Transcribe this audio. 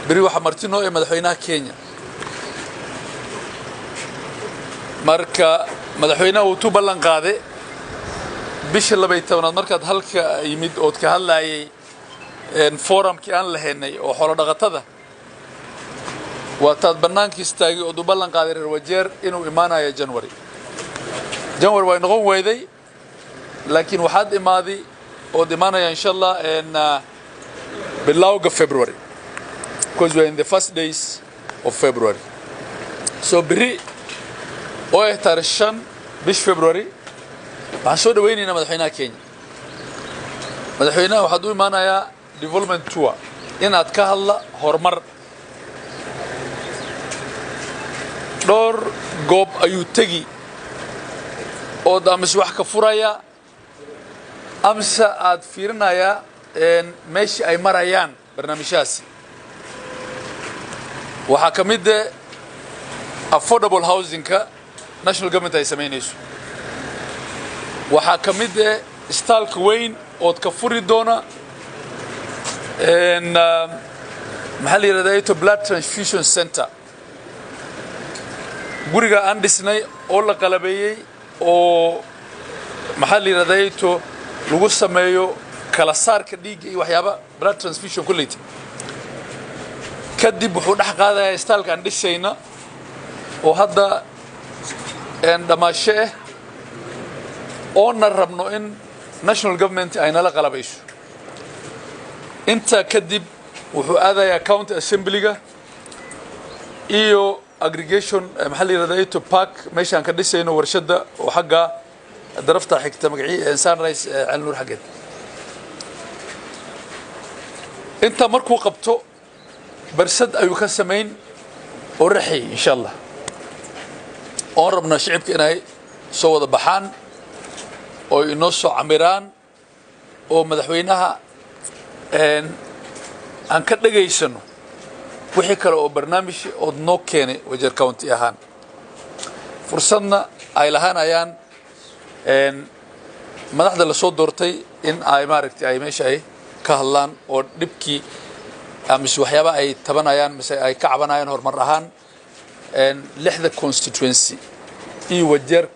بري waxa martino ee madaxweynaha Kenya marka madaxweynaha uu tu ballan qaaday bisha 12 markaad halka yimid oo ka hadlayay forumkii aan lahaynay oo xoolo dhaqatada وتاد برنامج يستاجي ودبلن قادر الوجير إنه إيمانه جنوري وينغون ويدي لكن واحد إمادي ودمانه إن شاء الله إن باللاوج February because we're in the first days of February so بري أو تارشان بيش February عشان وين هنا مدحينا كينيا مدحينا وحدو إيمانه يا development tour إن أتكهلا هرمر دور goob ayuu tagi oo daamis wax ka furaya amsa aad fiirinaya meeshii ay marayaan barnaamijyaasi waxa kamid ah affordable housing ka national government ay sameynayso waxa kamid ah staalka weyn oo ka furi doona maxaa la yiraahdaa blood transfusion center guriga aan dhisnay oo la qalabeeyay oo maxaa la yiraahdaa lagu sameeyo kala saarka dhiigga iyo waxyaaba blood transfusion kulleed kadib wuxuu dhax qaadayaa istaalka aan dhisayna oo hadda dhamaashe oo na rabno in national government ay nala qalabayso inta kadib wuxuu aadayaa county assembly-ga iyo aggregation محل يراديتو باك ماشان كدسينو ورشده وحقا درفتا حكته مغعي انسان رئيس علي نور حقد انت مركو قبطو برسد ايو كسمين ورحي ان شاء الله اوربنا شعبك اناي سو ودا بخان او انو سو عميران او مدحوينها ان كدغيسنو wixii kale oo barnaamij oo noo keenay wajeer county ahaan fursadna ay lahaanayaan madaxda la soo doortay in ay maaragtay ay meesha ay ka hadlaan oo dibkii amis waxyaaba ay tabanayaan mise ay ka cabanayaan horumar ahaan lixda constituency iyo wajeer